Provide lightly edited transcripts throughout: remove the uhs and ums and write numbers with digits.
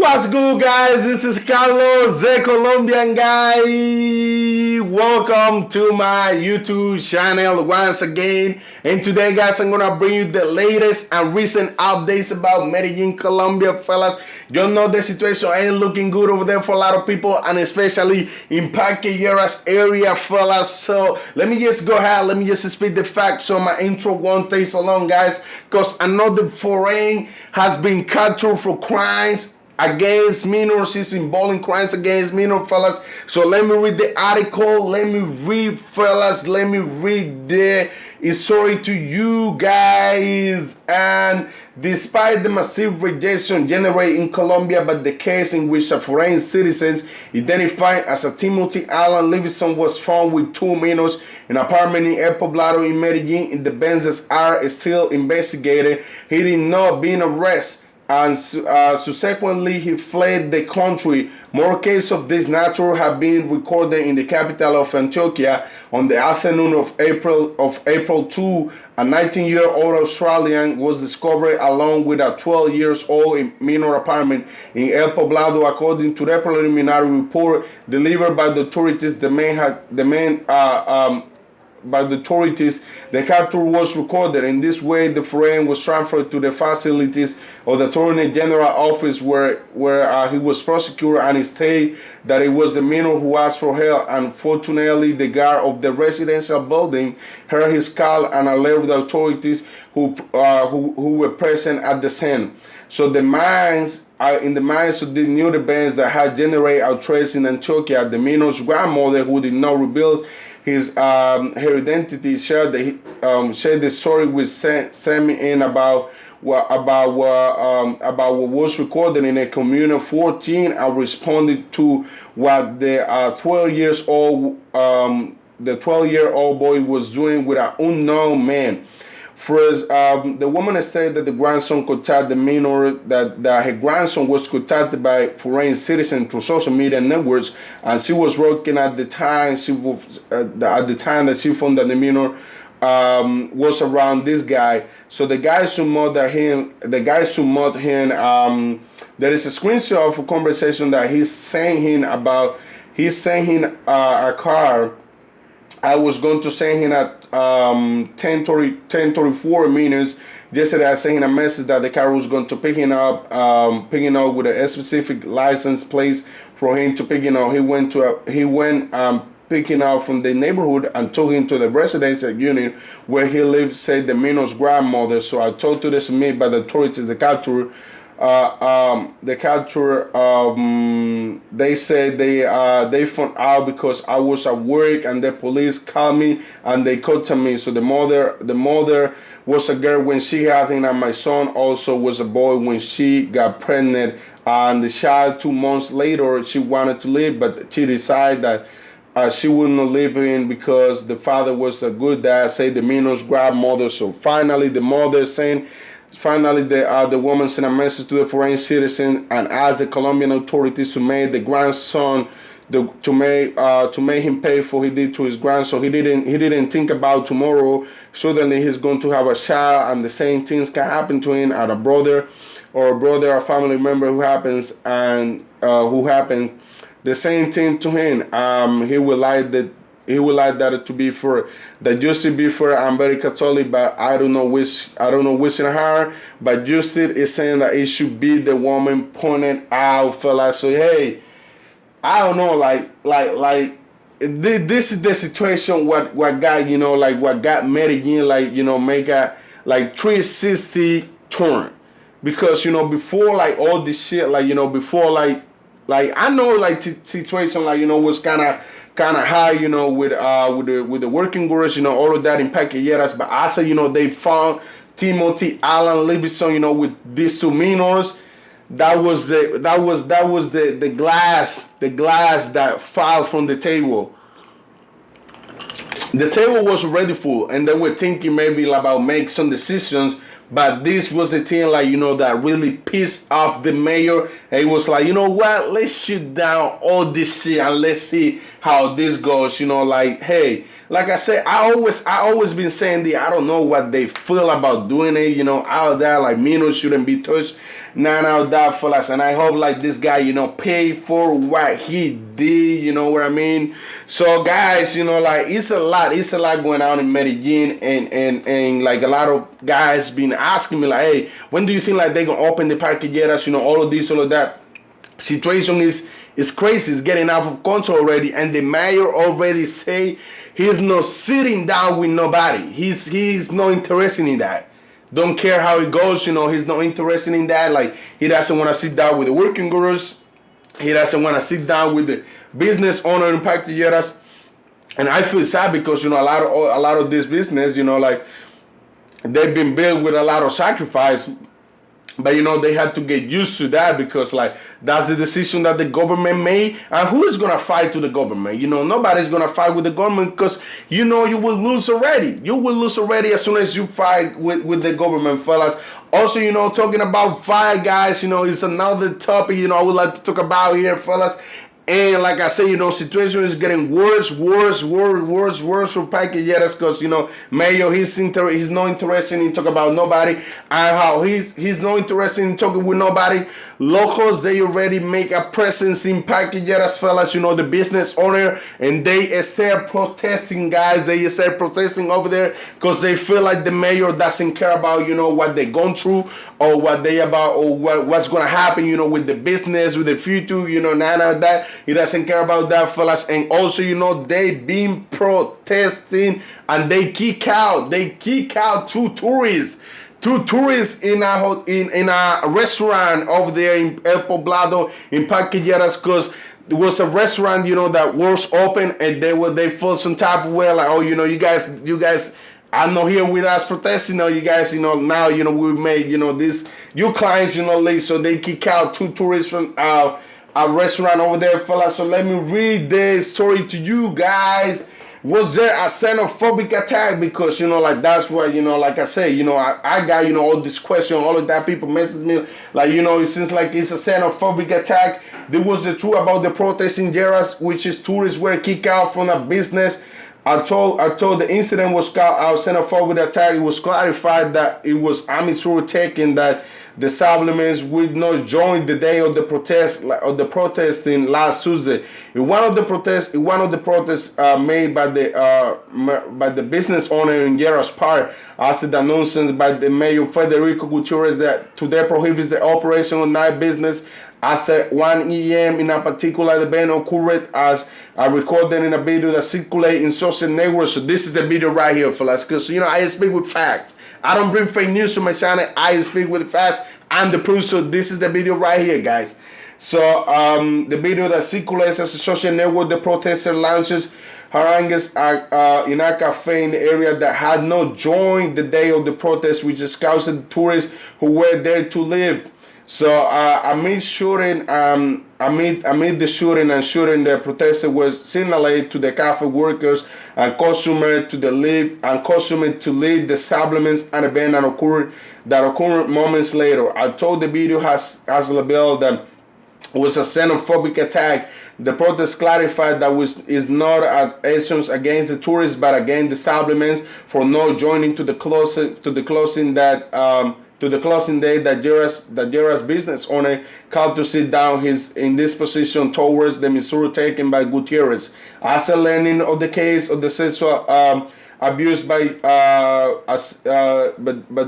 What's good, guys? This is Carlos, the Colombian guy. Welcome to my YouTube channel once again. And today, guys, I'm gonna bring you the latest and recent updates about Medellin, Colombia, fellas. You know the situation ain't looking good over there for a lot of people, and especially in Paquilleras area, fellas. So let me just go ahead, let me just speak the facts so my intro won't take so long, guys, because another foreign has been captured for crimes against minors. He's involving crimes against minors, fellas. So let me read the article. Let me read, fellas. Let me read the story to you guys. And despite the massive rejection generated in Colombia by the case in which a foreign citizen identified as a Timothy Allen Livingston was found with two minors in an apartment in El Poblado in Medellin, the events are still investigated. He did not being arrested, and subsequently he fled the country. More cases of this nature have been recorded in the capital of Antioquia. On the afternoon of April 2, a 19-year-old Australian was discovered along with a 12-year-old in minor apartment in El Poblado. According to the preliminary report delivered by the authorities, by the authorities, the capture was recorded. In this way, the foreign was transferred to the facilities of the Attorney General office where he was prosecuted, and it stated that it was the minor who asked for help. Unfortunately, the guard of the residential building heard his call and alerted the authorities who were present at the scene. So in the minds of the new events that had generated outrage in Antioquia, the minor's grandmother, who did not reveal her identity, shared the story with Sammy in about what was recorded in a Communion 14, and responded to what the 12-year-old boy was doing with an unknown man. First, the woman stated that the grandson contacted the minor, that her grandson was contacted by foreign citizens through social media networks, and she was working at the time. At the time that she found that the minor was around this guy. So the guy summoned him. There is a screenshot of a conversation that he's saying him about. He's saying him a car. I was going to send him at 10:34 minutes. Yesterday, I sent him a message that the car was going to pick him up with a specific license plate for him to pick him up. He went picking up from the neighborhood and took him to the residential unit where he lived, said the minor's grandmother. So I talked to the submit by the authorities, the capture. They said they found out because I was at work, and the police called me and they contacted me. So the mother was a girl when she had him, and my son also was a boy when she got pregnant. And the child 2 months later, she wanted to live, but she decided that she wouldn't live in because the father was a good dad, say the minor's grandmother. So finally, the woman sent a message to the foreign citizen and asked the Colombian authorities to make the grandson to make him pay for what he did to his grandson. He didn't think about tomorrow. Suddenly he's going to have a child, and the same things can happen to him, or a brother, a family member who happens the same thing to him. He would like that to be for that justice be for. I'm very Catholic, but I don't know which in her. But justice is saying that it should be the woman pointed out, fella. So hey, I don't know, this is the situation. What got what got Medellin make a 360 turn, because before all this shit before I know situation was kind of high, with the working girls, all of that in Paquilleras. But after they found Timothy Allen Livingston, with these two minors, that was the glass that fell from the table. The table was already full, and they were thinking maybe about make some decisions But this was the thing, like, that really pissed off the mayor. And he was like, you know what? Let's shut down all this shit and let's see how this goes. Like, hey, like I said, I always been saying I don't know what they feel about doing it. All of that, like, Mino shouldn't be touched. None of that, fellas. And I hope, like, this guy, pay for what he did. You know what I mean? So, guys, like, it's a lot going on in Medellin, and like, a lot of guys been asking me, like, hey, when do you think, like, they gonna open the parquilleras? All of this, all of that. Situation is crazy. It's getting out of control already, and the mayor already say he's not sitting down with nobody. He's not interested in that. Don't care how it goes. He's not interested in that. Like, he doesn't want to sit down with the working gurus. He doesn't want to sit down with the business owner in parquilleras. And I feel sad because a lot of this business, like, they've been built with a lot of sacrifice. But they had to get used to that because, like, that's the decision that the government made. And who is gonna fight to the government? Nobody's gonna fight with the government because you will lose already. You will lose already as soon as you fight with the government, fellas. Also, talking about fight, guys, is another topic, I would like to talk about here, fellas. And like I said, situation is getting worse for Paquilleras because, Mayo, he's not interested in talking about nobody, and how he's not interested in talking with nobody. Locals, they already make a presence in Paquilleras, fellas, the business owner, and they start protesting, guys. They start protesting over there because they feel like the mayor doesn't care about, what they're going through, or what they about, or what's going to happen, with the business, with the future, none of that. He doesn't care about that, fellas. And also, they been protesting, and they kick out two tourists in a restaurant over there in El Poblado in Paquilleras, because there was a restaurant, that was open, and they felt some type of way, like, oh, you guys are not here with us protesting. You guys, now, we made, this, you clients, late. So they kick out two tourists from a restaurant over there, fellas. So let me read this story to you guys. Was there a xenophobic attack? Because, like, that's what, like I say, I got, all this question, all of that. People message me, like, it seems like it's a xenophobic attack. There was the truth about the protest in Jeras, which is tourists were kicked out from a business. I told the incident was called a xenophobic attack. It was clarified that it was amateur taking that the establishments would not join the day of the protesting last Tuesday. In one of the protests made by the business owner in Jeras Park, after the announcement by the mayor Federico Gutierrez that today prohibits the operation of night business after 1 a.m. in a particular event occurred, as I recorded in a video that circulated in social networks. So this is the video right here, fellas, because I speak with facts. I don't bring fake news to my channel. I speak with facts and the proof. So this is the video right here, guys. So the video that circulates as a social network, the protester launches harangues in a cafe in the area that had not joined the day of the protest, which is causing tourists who were there to live. So amid the shooting, the protester was signaled to the cafe workers and customers to leave the establishments and event that occurred moments later. I told the video has labeled that it was a xenophobic attack. The protest clarified that is not actions against the tourists, but against the establishments for not joining to the closing day that Jeras business owner called to sit down in this position towards the measure taken by Gutierrez. As a learning of the case of the sexual abuse but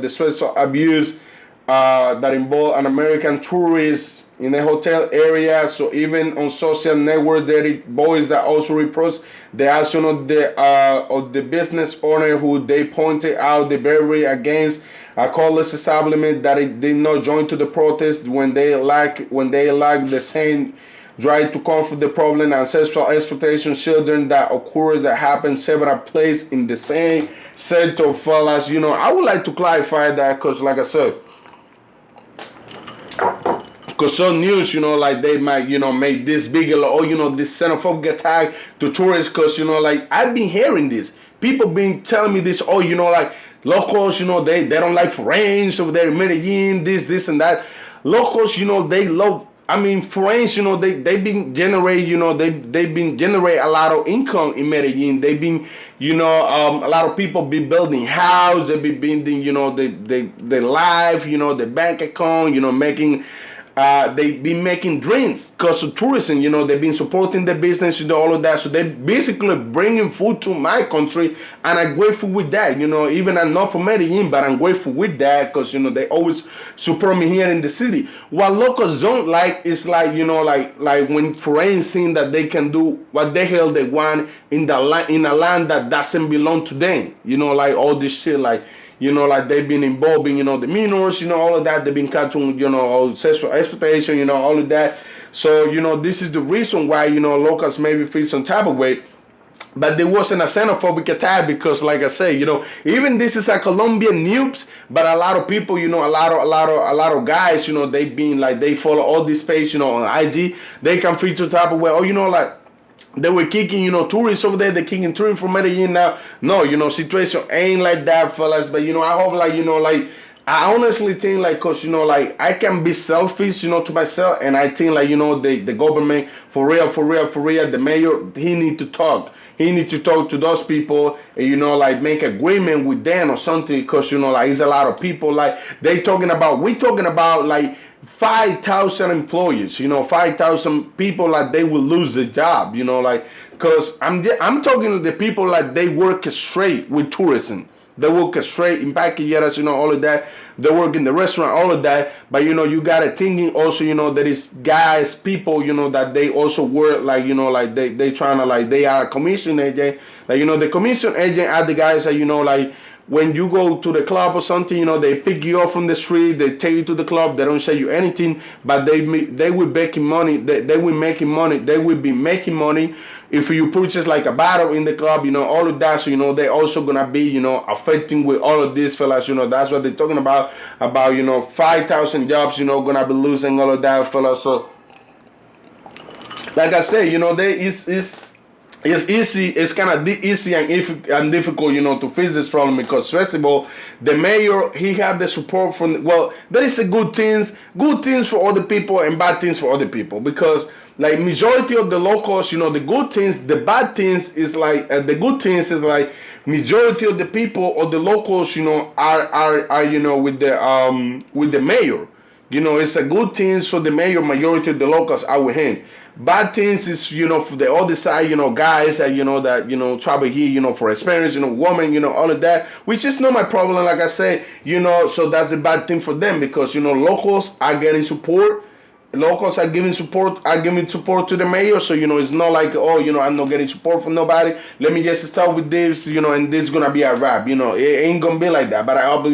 the sexual abuse that involved an American tourist in a hotel area. So even on social network, there are boys that also reproach the action of the business owner, who they pointed out the very against a cordless establishment that it did not join to the protest when they lack the same drive to confront the problem and sexual exploitation children that happened several places in the same sector, fellas. I would like to clarify that because, like I said, because some news, like they might, make this big, this xenophobic attack to tourists. Because, like, I've been hearing this. People been telling me this, like, Locals, they don't like foreigners over there in Medellin, this and that. Locals, they love. I mean, foreigners, they've been generate, they've been generate a lot of income in Medellin. They've been, a lot of people be building house. They be building, their life, their bank account, making. They've been making drinks because of tourism. They've been supporting the business, all of that. So they basically bringing food to my country, and I'm grateful with that. Even I'm not from Medellin, but I'm grateful with that because they always support me here in the city. What locals don't like is like like when foreigners think that they can do what the hell they want in a land that doesn't belong to them. Like all this shit, like. Like they've been involving, the minors, all of that. They've been catching, all sexual exploitation, all of that. So, this is the reason why, locals maybe feel some type of way. But there wasn't a xenophobic attack because, like I say, even this is a Colombian news, but a lot of people, a lot of guys, they've been like they follow all this page, on IG. They can feel some type of way. Oh, like. They were kicking, tourists over there. They're kicking tourists from Medellin now. No, situation ain't like that, fellas. But, I hope, I honestly think, cause, I can be selfish, to myself. And I think, the government, for real, the mayor, he need to talk. He need to talk to those people and, make agreement with them or something. Cause, it's a lot of people, we talking about, 5,000 employees, 5,000 people they will lose their job, because I'm talking to the people they work straight with tourism. They work straight in packages, all of that. They work in the restaurant, all of that. But you gotta thinking also, there is guys, people, that they also work they trying to they are a commission agent. The commission agent are the guys that when you go to the club or something, they pick you up from the street, they take you to the club, they don't say you anything, but they will making money, they will be making money if you purchase a bottle in the club, all of that. So, they also gonna be, affecting with all of this, fellas, that's what they're talking about, 5,000 jobs, gonna be losing all of that, fellas. So, like I said, it's easy. It's kind of easy and difficult, to face this problem because first of all, the mayor he had the support from. Well, there is a good things for other people and bad things for other people because majority of the locals, the good things, the bad things is the good things is majority of the people or the locals, are with the mayor. It's a good things for the mayor. Majority of the locals are with him. Bad things is, for the other side, guys that, travel here, for experience, woman, all of that, which is not my problem, like I said, so that's the bad thing for them because, locals are getting support. Locals are giving support to the mayor, so it's not like I'm not getting support from nobody. Let me just start with this, and this is gonna be a wrap. It ain't gonna be like that. But I hope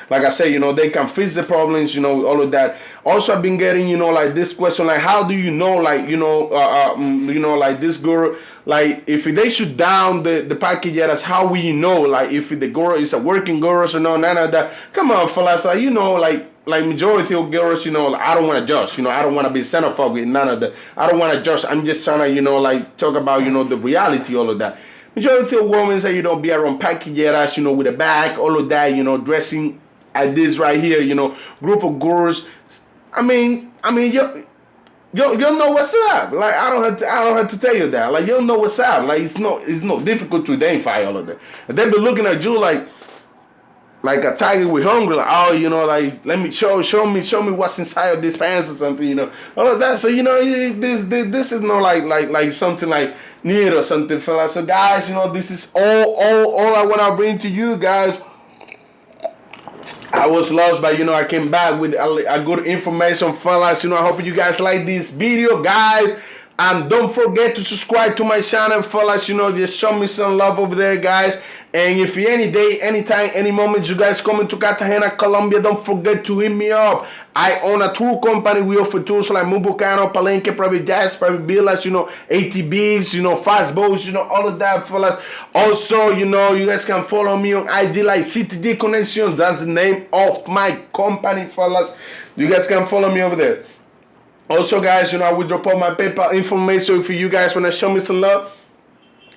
like I say, they can fix the problems, all of that. Also, I've been getting this question, how do you know, this girl, if they shoot down the package, how will you know, if the girl is a working girl or no, none of that. Come on, fellas, majority of girls, I don't want to judge, I don't want to be xenophobic, none of that. I don't want to judge. I'm just trying to, talk about, the reality, all of that. Majority of women say, be around packageras, with a bag, all of that, dressing at this right here, group of girls. I mean, you know what's up. I don't have to tell you that. You know what's up. It's not difficult to identify all of that. And they be looking at you like a tiger with hunger, let me show me what's inside of these pants or something, all of that. So this is not like something like neat or something, fellas. So guys, this is all I wanna bring to you guys. I was lost, but I came back with a good information, fellas. I hope you guys like this video, guys. And don't forget to subscribe to my channel, fellas. Just show me some love over there, guys. And if any day, anytime, any moment you guys come into Cartagena, Colombia, don't forget to hit me up. I own a tour company. We offer tours like Mubucano, Palenque, private jets, private villas, ATVs, fast boats, all of that, fellas. Also, you guys can follow me on IG like CTD Connections. That's the name of my company, fellas. You guys can follow me over there. Also, guys, I will drop all my PayPal information if you guys want to show me some love.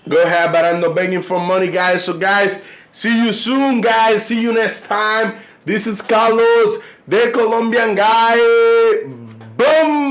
Go ahead, but I'm not begging for money, guys. So, guys, See you soon, guys. See you next time. This is Carlos, the Colombian guy. Boom!